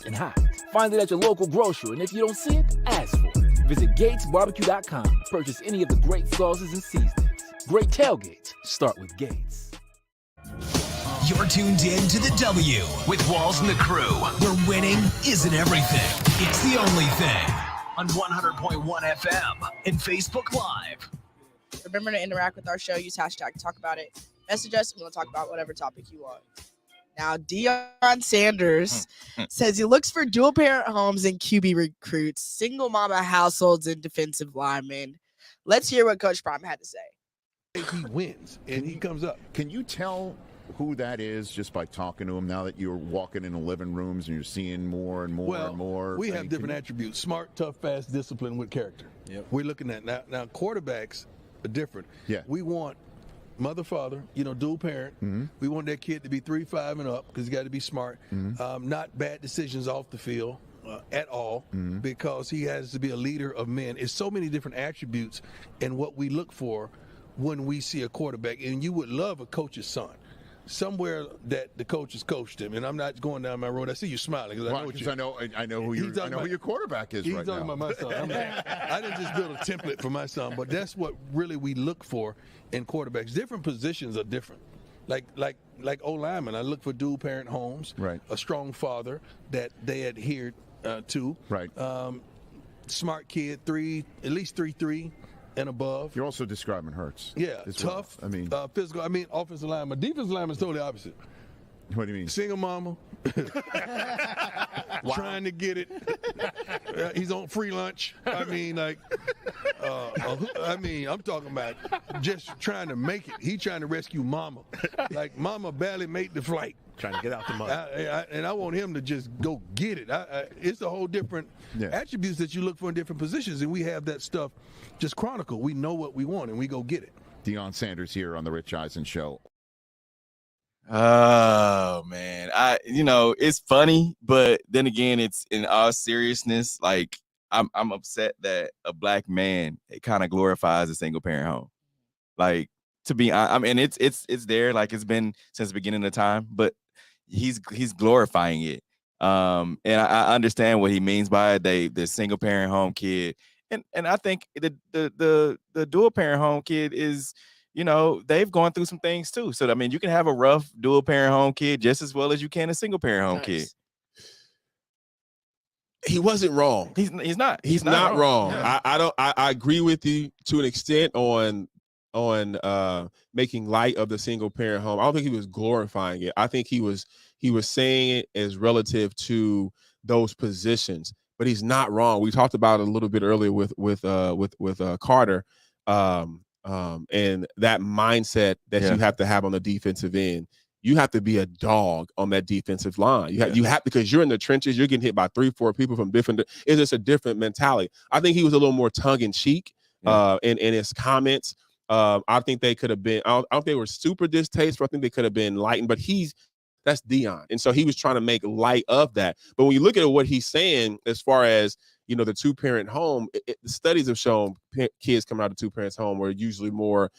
and hot. Find it at your local grocer, and if you don't see it, ask for it. Visit GatesBarbecue.com to purchase any of the great sauces and seasonings. Great tailgates start with Gates. You're tuned in to the W with Walls and the Crew, where winning isn't everything. It's the only thing. On 100.1 FM and Facebook Live. Remember to interact with our show. Use hashtag talk about it. Message us and we'll talk about whatever topic you want. Now, Deion Sanders says he looks for dual parent homes and QB recruits, single mama households, and defensive linemen. Let's hear what Coach Prime had to say. He wins and he comes up. Can you tell who that is just by talking to him now that you're walking in the living rooms and you're seeing more and more and more? We have different attributes: smart, tough, fast, disciplined with character. Yep. We're looking at now quarterbacks are different. Yeah. We want mother, father, dual parent. Mm-hmm. We want that kid to be 3-5 and up because he's got to be smart. Mm-hmm. Not bad decisions off the field at all, because he has to be a leader of men. It's so many different attributes and what we look for when we see a quarterback. And you would love a coach's son. Somewhere that the coaches coached him, and I'm not going down my road. I see you smiling because I know who your quarterback is right now. He's talking about my son. I didn't just build a template for my son, but that's what really we look for in quarterbacks. Different positions are different. Like O-lineman, I look for dual parent homes, right? A strong father that they adhered to, right? Smart kid, at least 3.3. and above. You're also describing Hurts. Yeah, tough. Well. Physical. Offensive lineman. Defensive lineman is totally opposite. What do you mean? Single mama. Trying to get it. He's on free lunch. I'm talking about just trying to make it. He's trying to rescue mama. Like mama barely made the flight. Trying to get out the mud. And I want him to just go get it. It's a whole different attributes that you look for in different positions, and we have that stuff just chronicled. We know what we want, and we go get it. Deion Sanders here on the Rich Eisen Show. Oh, man. It's funny, but then again, it's in all seriousness. Like, I'm upset that a black man, it kind of glorifies a single parent home. Like, to be honest, it's there, like it's been since the beginning of time, but he's glorifying it. And I understand what he means by it. The single parent home kid, and I think the dual parent home kid is, they've gone through some things too. So you can have a rough dual parent home kid just as well as you can a single parent home kid. He wasn't wrong. He's not. He's not wrong. I agree with you to an extent on making light of the single parent home. I don't think he was glorifying it. I think he was saying it as relative to those positions, but he's not wrong. We talked about it a little bit earlier with Carter, and that mindset that you have to have on the defensive end. You have to be a dog on that defensive line. You have because you're in the trenches. You're getting hit by 3-4 people from different. It's just a different mentality. I think he was a little more tongue in cheek in his comments. I think they could have been. I don't think they were super distasteful. I think they could have been lightened. But that's Deion, and so he was trying to make light of that. But when you look at what he's saying, as far as the 2-parent home, the studies have shown kids coming out of 2 parents home were usually more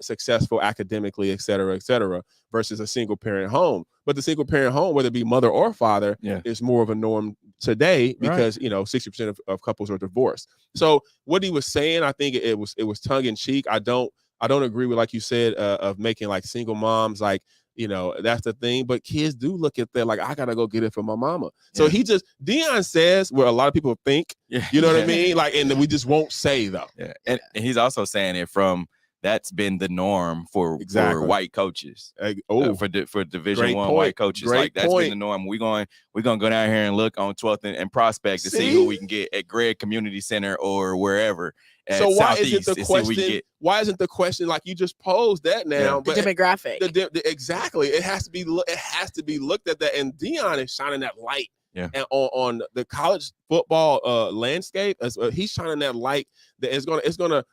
successful academically, et cetera, versus a single parent home. But the single parent home, whether it be mother or father, is more of a norm today because 60% of couples are divorced. So what he was saying, I think it was tongue in cheek. I don't agree with, like you said, of making like single moms like. That's the thing. But kids do look at that like, I got to go get it from my mama. So Deion says what a lot of people think, you know what I mean? Like, and we just won't say though. Yeah. And he's also saying it from that's been the norm for white coaches. For Division I white coaches, that's been the norm. We're gonna go down here and look on 12th and Prospect to see who we can get at Gregg Community Center or wherever. So why isn't the question? Why isn't the question like you just posed that now? Yeah. But the demographic. Exactly. It has to be. It has to be looked at that. And Deion is shining that light. Yeah. And on the college football landscape, he's shining that light that is gonna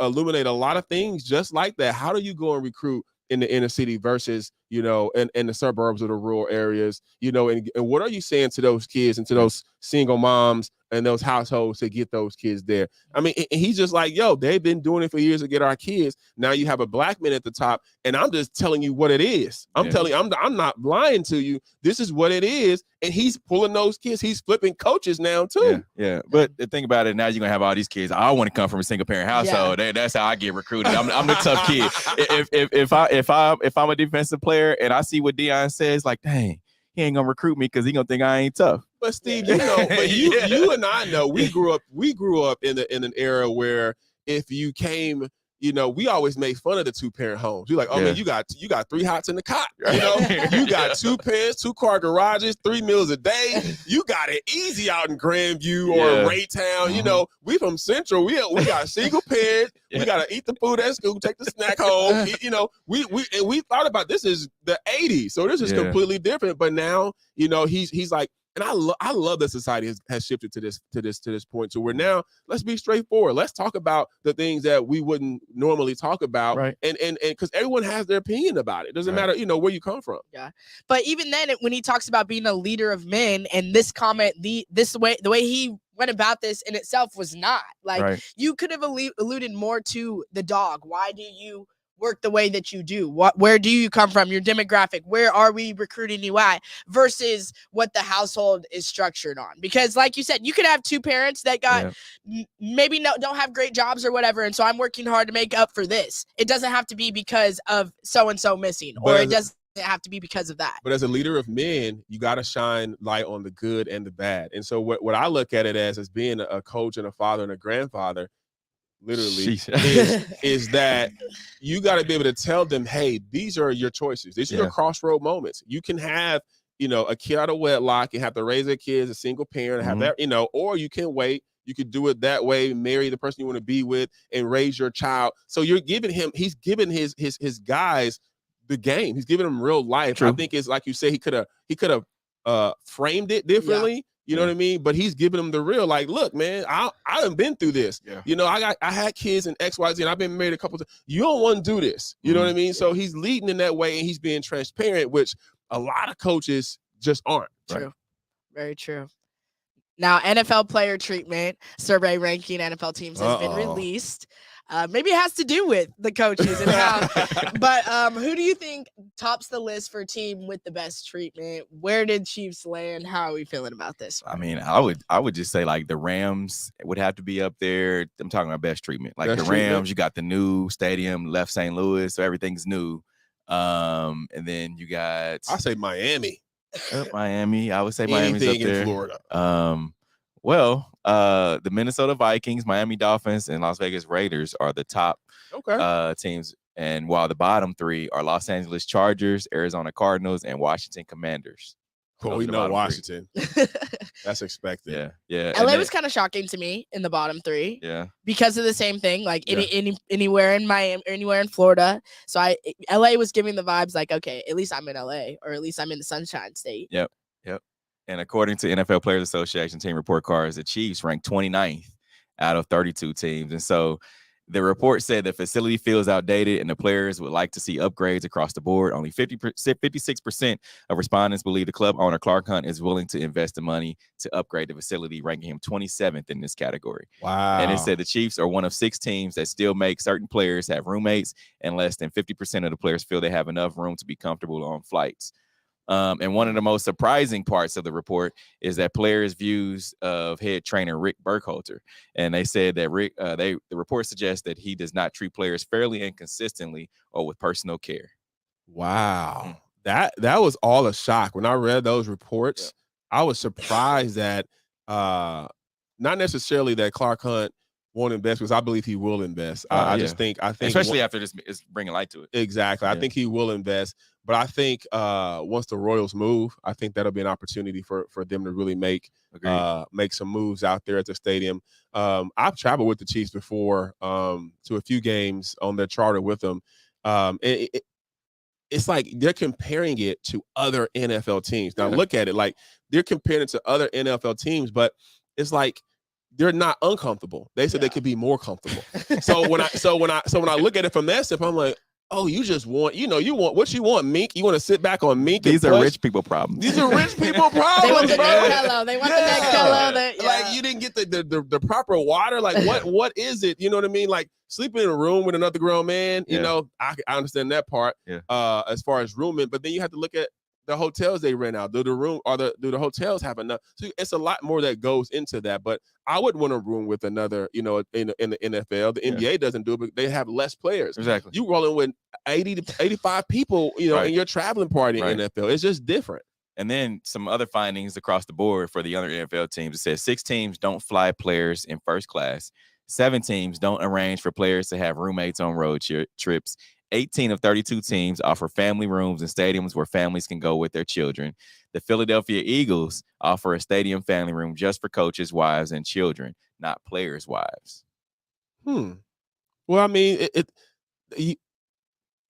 illuminate a lot of things just like that. How do you go and recruit in the inner city versus, in the suburbs or the rural areas, and what are you saying to those kids and to those single moms and those households to get those kids there? I mean, and he's just like, yo, they've been doing it for years to get our kids. Now you have a black man at the top, and I'm just telling you what it is. I'm telling you, I'm not lying to you. This is what it is. And he's pulling those kids. He's flipping coaches now too. Yeah. But the thing about it, now you're gonna have all these kids. I want to come from a single parent household. Yeah. That's how I get recruited. I'm the tough kid. If I'm a defensive player and I see what Deion says, like, dang, he ain't gonna recruit me because he gonna think I ain't tough. But Steve, you and I know we grew up in an era where if you came, we always made fun of the 2-parent homes. You're like, man, you got 3 hots in the cot. You got 2 pens, 2-car garages, 3 meals a day. You got it easy out in Grandview or Raytown. We from Central. We got single parents. We gotta eat the food at school, take the snack home. We thought about this is the 80s, so this is completely different. But now, he's like. And I love that society has shifted to this point to where now let's be straightforward. Let's talk about the things that we wouldn't normally talk about, right? And because everyone has their opinion about it. It doesn't matter, where you come from. Yeah, but even then, when he talks about being a leader of men, and this comment, the way he went about this in itself was not like you could have alluded more to the dog. Why do you work the way that you do? Where do you come from? Your demographic, where are we recruiting you at, versus what the household is structured on? Because like you said, you could have 2 parents that got maybe don't have great jobs or whatever, and so I'm working hard to make up for this. It doesn't have to be because of so-and-so missing, or it doesn't have to be because of that. But as a leader of men, you got to shine light on the good and the bad. And so what I look at it as being a coach and a father and a grandfather, literally, is that you got to be able to tell them, hey, these are your choices. These are your crossroad moments. You can have, a kid out of wedlock and have to raise their kids, a single parent, have that, or you can wait. You could do it that way, marry the person you want to be with and raise your child. So he's giving his guys the game. He's giving them real life. True. I think it's like you say, he could have framed it differently. Yeah. You know what I mean? But he's giving them the real, like, look, man, I done been through this. Yeah. I had kids in XYZ, and I've been married a couple of times. You don't want to do this. You know what I mean? So he's leading in that way, and he's being transparent, which a lot of coaches just aren't. True. Right? Very true. Now, NFL player treatment survey ranking NFL teams has been released. Maybe it has to do with the coaches and how, but who do you think tops the list for a team with the best treatment? Where did Chiefs land? How are we feeling about this one? I mean, I would just say like the Rams would have to be up there. I'm talking about best treatment. Like best the Rams, treatment. You got the new stadium, left St. Louis, so everything's new. And then you got I say Miami. Miami. I would say Miami's up there. In Florida. The Minnesota Vikings, Miami Dolphins, and Las Vegas Raiders are the top teams. And while the bottom 3 are Los Angeles Chargers, Arizona Cardinals, and Washington Commanders. Well, we know Washington. That's expected. Yeah. LA was kind of shocking to me in the bottom 3. Yeah. Because of the same thing, like anywhere in Miami or anywhere in Florida. So LA was giving the vibes like, okay, at least I'm in LA, or at least I'm in the Sunshine State. Yep. And according to NFL Players Association team report cards, the Chiefs ranked 29th out of 32 teams. And so the report said the facility feels outdated and the players would like to see upgrades across the board. Only 56% of respondents believe the club owner, Clark Hunt, is willing to invest the money to upgrade the facility, ranking him 27th in this category. Wow. And it said the Chiefs are one of 6 teams that still make certain players have roommates, and less than 50% of the players feel they have enough room to be comfortable on flights. And one of the most surprising parts of the report is that players' views of head trainer Rick Burkhalter. And they said that the report suggests that he does not treat players fairly and consistently or with personal care. Wow. That was all a shock. When I read those reports, I was surprised that not necessarily that Clark Hunt won't invest because I believe he will invest. I think especially after this is bringing light to it. Exactly. I think he will invest. But I think once the Royals move, I think that'll be an opportunity for them to really make some moves out there at the stadium. I've traveled with the Chiefs before to a few games on their charter with them. It's like they're comparing it to other NFL teams. Now look at it, like they're comparing it to other NFL teams, but it's like they're not uncomfortable. They said they could be more comfortable. So when I look at it from that step, I'm like, oh, you just want, you want what you want, Mink. You want to sit back on Mink. These are rich people problems. These are rich people problems. They want the neck pillow. They want the neck pillow. Like you didn't get the proper water. Like what is it? You know what I mean? Like sleeping in a room with another grown man. You know, I understand that part. As far as rooming, but then you have to look at the hotels they rent out. Do the hotels have enough? So it's a lot more that goes into that. But I wouldn't want to room with another, in the NFL. The NBA doesn't do it, but they have less players. Exactly. You rolling with 80 to 85 people, in your traveling party in the NFL. It's just different. And then some other findings across the board for the other NFL teams. It says 6 teams don't fly players in first class. 7 teams don't arrange for players to have roommates on road trips. 18 of 32 teams offer family rooms in stadiums where families can go with their children. The Philadelphia Eagles offer a stadium family room just for coaches, wives, and children, not players' wives. Well, I mean,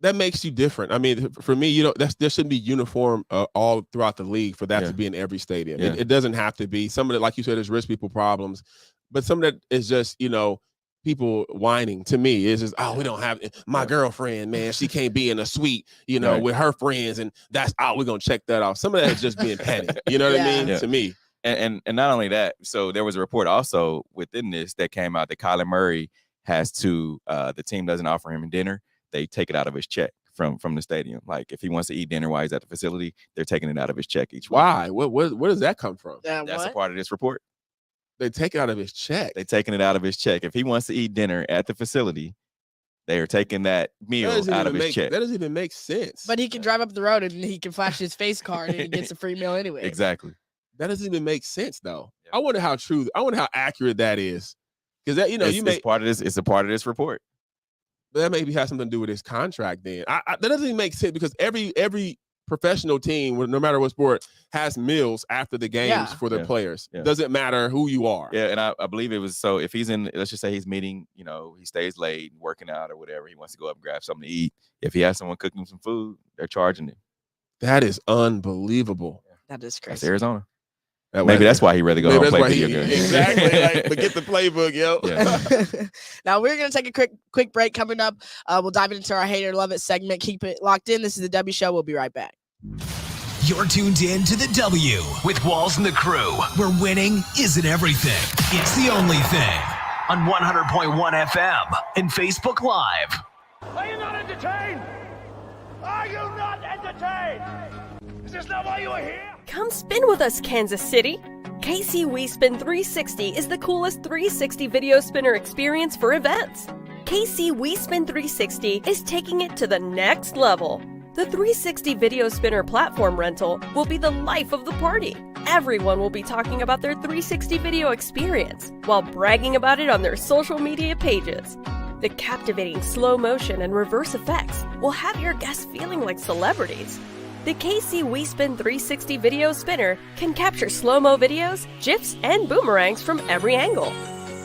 that makes you different. I mean, for me, there shouldn't be uniform all throughout the league for that to be in every stadium. It doesn't have to be. Some of it, like you said, is rich people problems, but some of that is just, people whining. To me, it's just, we don't have my girlfriend, man. She can't be in a suite, with her friends, and that's we're gonna check that off. Some of that is just being petty. You know what I mean? To me. And not only that, so there was a report also within this that came out that Kyler Murray has to the team doesn't offer him dinner. They take it out of his check from the stadium. Like if he wants to eat dinner while he's at the facility, they're taking it out of his check each week. Why? Where does that come from? That's a part of this report. They take it out of his check. They're taking it out of his check. If he wants to eat dinner at the facility, they are taking that meal out of his check. That doesn't even make sense. But he can drive up the road and he can flash his face card and he gets a free meal anyway. Exactly. That doesn't even make sense though. Yeah. I wonder how accurate that is. Because that, it's part of this. It's a part of this report. But that maybe has something to do with his contract. Then that doesn't even make sense because every professional team, no matter what sport, has meals after the games for their players. Doesn't matter who you are. Yeah, and I believe it was so if he's in, let's just say he's meeting, he stays late, working out or whatever, he wants to go up and grab something to eat. If he has someone cooking him some food, they're charging him. That is unbelievable. That is crazy. That's Arizona. Maybe that's why he'd rather go home and play video games. Exactly. Forget the playbook, yo. Yeah. Now we're gonna take a quick break. Coming up, we'll dive into our Hate or Love It segment. Keep it locked in. This is the W Show. We'll be right back. You're tuned in to the W with Walls and the Crew, where winning isn't everything. It's the only thing. On 100.1 FM and Facebook Live. Are you not entertained? Are you not entertained? Is this not why you are here? Come spin with us, Kansas City. KC WeSpin 360 is the coolest 360 video spinner experience for events. KC WeSpin 360 is taking it to the next level. The 360 video spinner platform rental will be the life of the party. Everyone will be talking about their 360 video experience while bragging about it on their social media pages. The captivating slow motion and reverse effects will have your guests feeling like celebrities. The KC WeSpin 360 video spinner can capture slow-mo videos, GIFs, and boomerangs from every angle.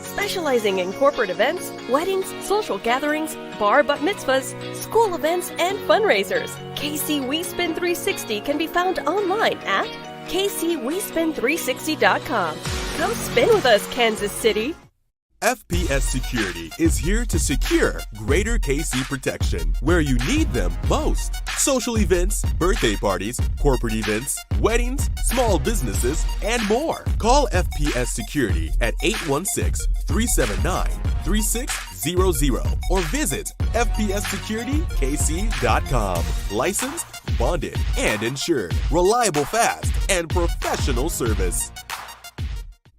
Specializing in corporate events, weddings, social gatherings, bar bat mitzvahs, school events, and fundraisers, KC WeSpin 360 can be found online at kcwespin360.com. Come spin with us, Kansas City. FPS Security is here to secure greater KC protection where you need them most. Social events, birthday parties, corporate events, weddings, small businesses, and more. Call FPS Security at 816-379-3600 or visit fpssecuritykc.com. Licensed, bonded, and insured. Reliable, fast, and professional service.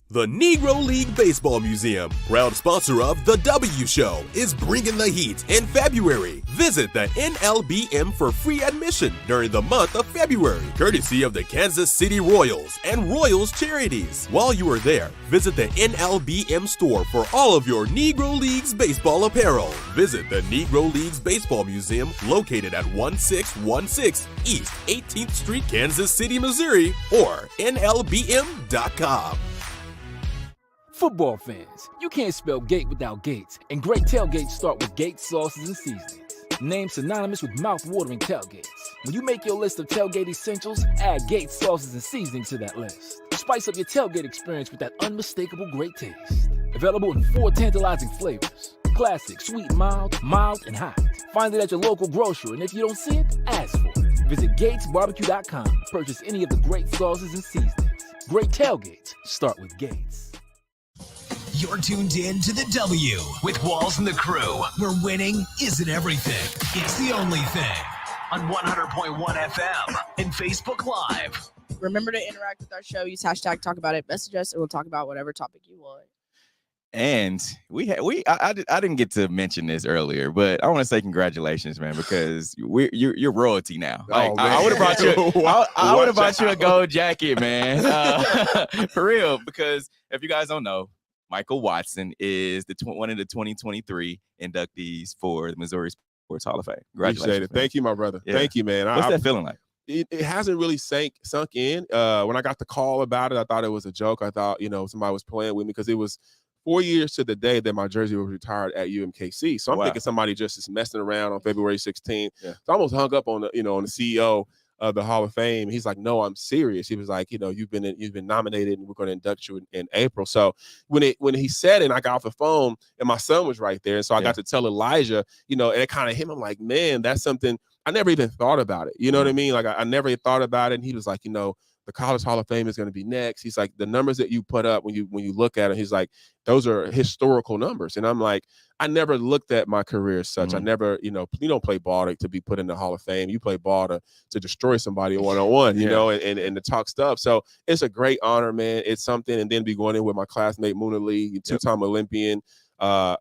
The Negro League Baseball Museum, proud sponsor of The W Show, is bringing the heat in February. Visit the NLBM for free admission during the month of February, courtesy of the Kansas City Royals and Royals Charities. While you are there, visit the NLBM store for all of your Negro Leagues baseball apparel. Visit the Negro Leagues Baseball Museum, located at 1616 East 18th Street, Kansas City, Missouri, or NLBM.com. Football fans, you can't spell gate without Gates, and great tailgates start with Gates sauces and seasonings. Named synonymous with mouth-watering tailgates. When you make your list of tailgate essentials, add Gates sauces and seasonings to that list. Spice up your tailgate experience with that unmistakable great taste. Available in 4 tantalizing flavors: classic, sweet, mild, and hot. Find it at your local grocery, and if you don't see it, ask for it. Visit GatesBarbecue.com to purchase any of the great sauces and seasonings. Great tailgates start with Gates. You're tuned in to the W with Walls and the Crew, where winning isn't everything. It's the only thing. On 100.1 FM and Facebook Live. Remember to interact with our show. Use hashtag talk about it. Message us, and we'll talk about whatever topic you want. And I didn't get to mention this earlier, but I want to say congratulations, man, because you're royalty now. Like, I would have brought you. I would have brought you a gold jacket, man, for real. Because if you guys don't know, Michael Watson is one of the 2023 inductees for the Missouri Sports Hall of Fame. Congratulations. Thank you, my brother. Yeah. Thank you, man. What's that feeling like? It hasn't really sunk in. When I got the call about it, I thought it was a joke. I thought, somebody was playing with me, because it was 4 years to the day that my jersey was retired at UMKC. So I'm thinking somebody just is messing around on February 16th. Yeah. So I almost hung up on the, on the CEO of the Hall of Fame. He's like, "No, I'm serious." He was like, "You've been nominated, and we're going to induct you in April." So when he said it, and I got off the phone, and my son was right there, and so I got to tell Elijah, and it kind of hit him. I'm like, man, that's something I never even thought about it. You know what I mean? Like I never thought about it. And he was like, the College Hall of Fame is going to be next. He's like, the numbers that you put up when you look at it, he's like, those are historical numbers. And I'm like, I never looked at my career as such. I never, you don't play ball to be put in the Hall of Fame. You play ball to destroy somebody one-on-one, and to talk stuff. So it's a great honor, man. It's something. And then be going in with my classmate, Moona Lee, 2-time Olympian.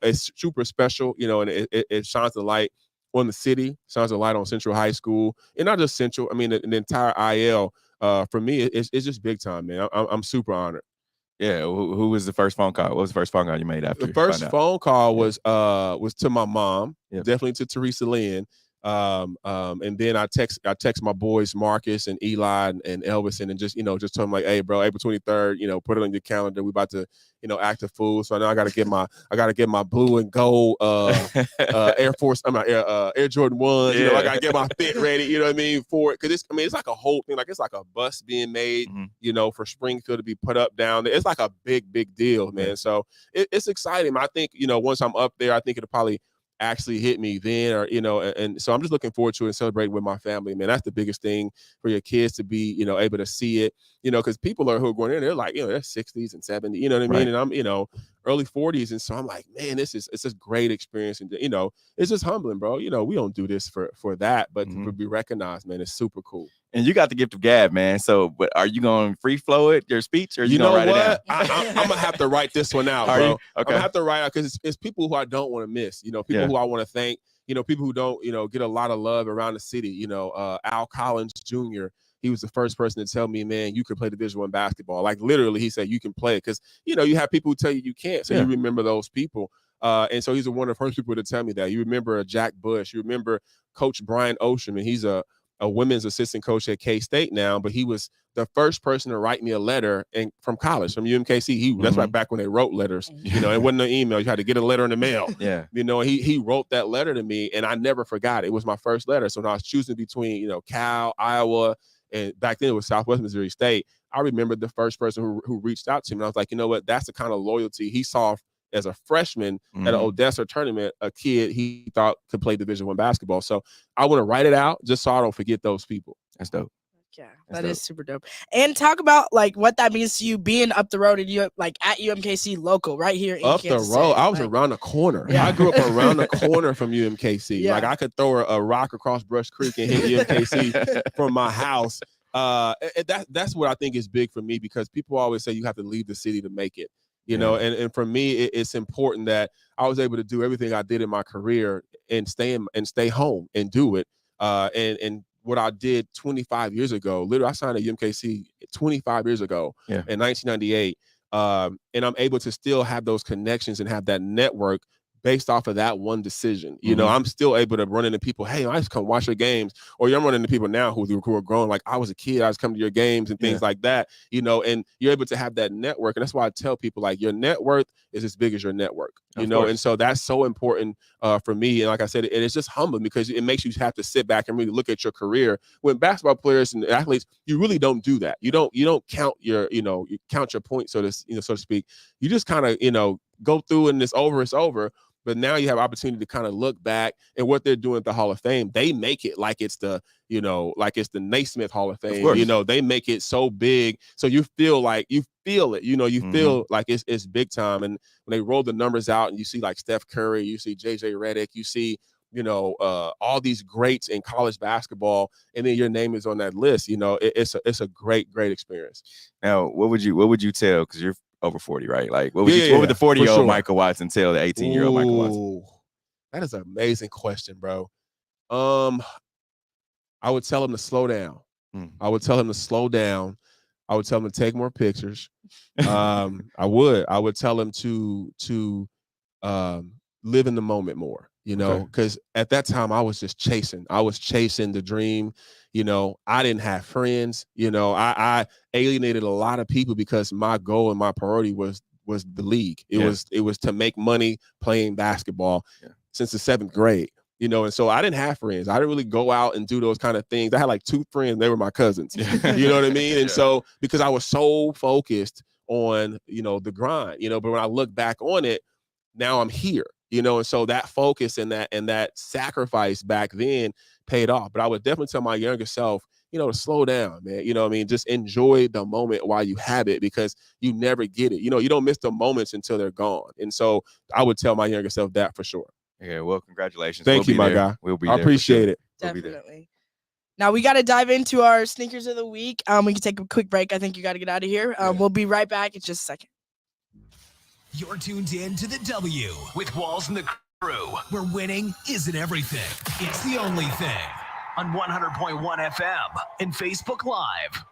It's super special, and it shines the light on the city, shines the light on Central High School, and not just Central. I mean, the entire IL. For me, it's just big time, man. I'm super honored. Yeah. Who was the first phone call? What was the first phone call you made after? The first phone call was to my mom, definitely to Teresa Lynn. And then I text my boys Marcus and Eli and Elvis, and just told them like, "Hey, bro, April 23rd, put it on your calendar. We about to act a fool." So now I gotta get my blue and gold Air Force. Air Jordan 1. I gotta get my fit ready. You know what I mean for it, because it's like a whole thing. Like it's like a bus being made. For Springfield to be put up down there. It's like a big deal, man. So it's exciting. I think once I'm up there, I think it'll probably actually hit me then, or and so I'm just looking forward to it and celebrating with my family, man. That's the biggest thing for your kids to be able to see it, because people who are going in, they're like they're 60s and 70s, you know what I mean, and I'm early 40s, and so I'm like, man, it's just great experience, and it's just humbling, bro. We don't do this for that, but to be recognized, man, it's super cool. And you got the gift of gab, man. So, but are you going to free flow it, your speech, or you going to write it down? I'm gonna have to write this one out, bro. Okay. I'm gonna have to write out, because it's people who I don't want to miss. People who I want to thank. People who don't get a lot of love around the city. Al Collins Jr. He was the first person to tell me, man, you can play Division I basketball. Like literally, he said you can play it, because you have people who tell you can't. So you remember those people. And so he's one of the first people to tell me that. You remember Jack Bush. You remember Coach Brian Ocean, and he's a women's assistant coach at K-State now, but he was the first person to write me a letter from college, from UMKC. That's right back when they wrote letters. It wasn't an email. You had to get a letter in the mail. Yeah. He wrote that letter to me, and I never forgot it. It was my first letter. So when I was choosing between, Cal, Iowa, and back then it was Southwest Missouri State, I remember the first person who reached out to me. And I was like, you know what? That's the kind of loyalty he saw as a freshman at an Odessa tournament, a kid he thought could play Division I basketball. So I want to write it out just so I don't forget those people. That's dope. Yeah, that is super dope. And talk about like what that means to you being up the road and you like at UMKC local right here in up Kansas the road. City. I was around the corner. Yeah. I grew up around the corner from UMKC. Like I could throw a rock across Brush Creek and hit UMKC from my house. That's what I think is big for me, because people always say you have to leave the city to make it. You know, and for me, it's important that I was able to do everything I did in my career and stay home and do it. And what I did 25 years ago, literally, I signed at UMKC 25 years ago in 1998. And I'm able to still have those connections and have that network based off of that one decision. You know, I'm still able to run into people. Hey, I just come watch your games. Or I'm running into people now who are grown. Like, I was a kid, I was coming to your games and things like that. You know, and you're able to have that network. And that's why I tell people, like, your net worth is as big as your network. You know, and so that's so important for me. And like I said, it's just humbling, because it makes you have to sit back and really look at your career. When basketball players and athletes, you really don't do that. You don't count your, you count your points, so to speak. You just kind of, go through and it's over. But now you have opportunity to kind of look back at what they're doing at the Hall of Fame. They make it like it's the, like it's the Naismith Hall of Fame. They make it so big. So you feel it, you feel like it's big time. And when they roll the numbers out and you see like Steph Curry, you see JJ Redick, you see, all these greats in college basketball, and then your name is on that list. It's a great experience. Now, what would you tell, because you're over 40, right? Like, what would the 40-year-old Michael Watson tell the 18-year-old Michael Watson? That is an amazing question, bro. I would tell him to slow down. I would tell him to slow down. I would tell him to take more pictures. I would tell him to live in the moment more, because at that time I was just chasing. I was chasing the dream. I didn't have friends. I alienated a lot of people because my goal and my priority was the league. It was to make money playing basketball since the 7th grade. And so I didn't have friends. I didn't really go out and do those kind of things. I had like 2 friends. They were my cousins. You know what I mean? And so, because I was so focused on, the grind, but when I look back on it, now I'm here, and so that focus and that sacrifice back then paid off. But I would definitely tell my younger self, to slow down, man. Just enjoy the moment while you have it, because you never get it. You don't miss the moments until they're gone. And so I would tell my younger self that for sure. Yeah, well, congratulations. Thank you, my guy. We'll be there. I appreciate it. Definitely. Now we got to dive into our sneakers of the week. We can take a quick break. I think you got to get out of here. We'll be right back in just a second. You're tuned in to the W with Walls and the Crew, where winning isn't everything. It's the only thing. On 100.1 FM and Facebook Live.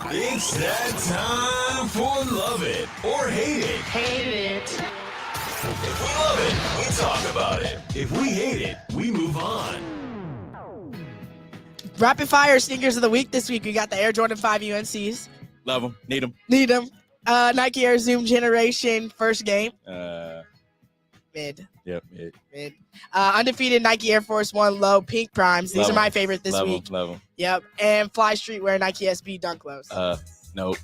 It's that time for Love It or Hate It. Hate it. If we love it, we talk about it. If we hate it, we move on. Rapid fire sneakers of the week this week. We got the Air Jordan 5 UNCs. Love them. Need them. Need them. Nike Air Zoom Generation first game. Mid. Yep, mid. Undefeated Nike Air Force 1 low pink primes. These are my favorite this week. Love them. Yep. And Fly Streetwear Nike SB Dunk Lows. Nope.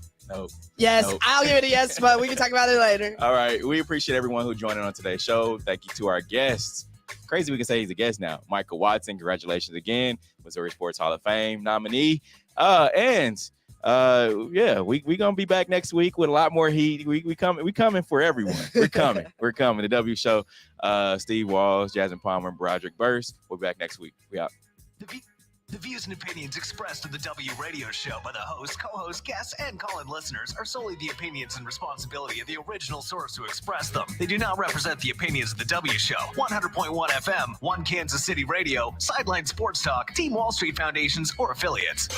Yes, Nope. I'll give it a yes, but we can talk about it later. All right. We appreciate everyone who joined in on today's show. Thank you to our guests. Crazy we can say he's a guest now. Michael Watson, congratulations again. Missouri Sports Hall of Fame nominee. We gonna be back next week with a lot more heat. We coming for everyone. We're coming. The W Show. Steve Walls, Jasmine Palmer, and Broderick Burst. We'll be back next week. We out. The views and opinions expressed on the W Radio Show by the host, co-host, guests, and call-in listeners are solely the opinions and responsibility of the original source who expressed them. They do not represent the opinions of the W Show, 100.1 FM, One Kansas City Radio, Sideline Sports Talk, Team Wall Street Foundations, or affiliates.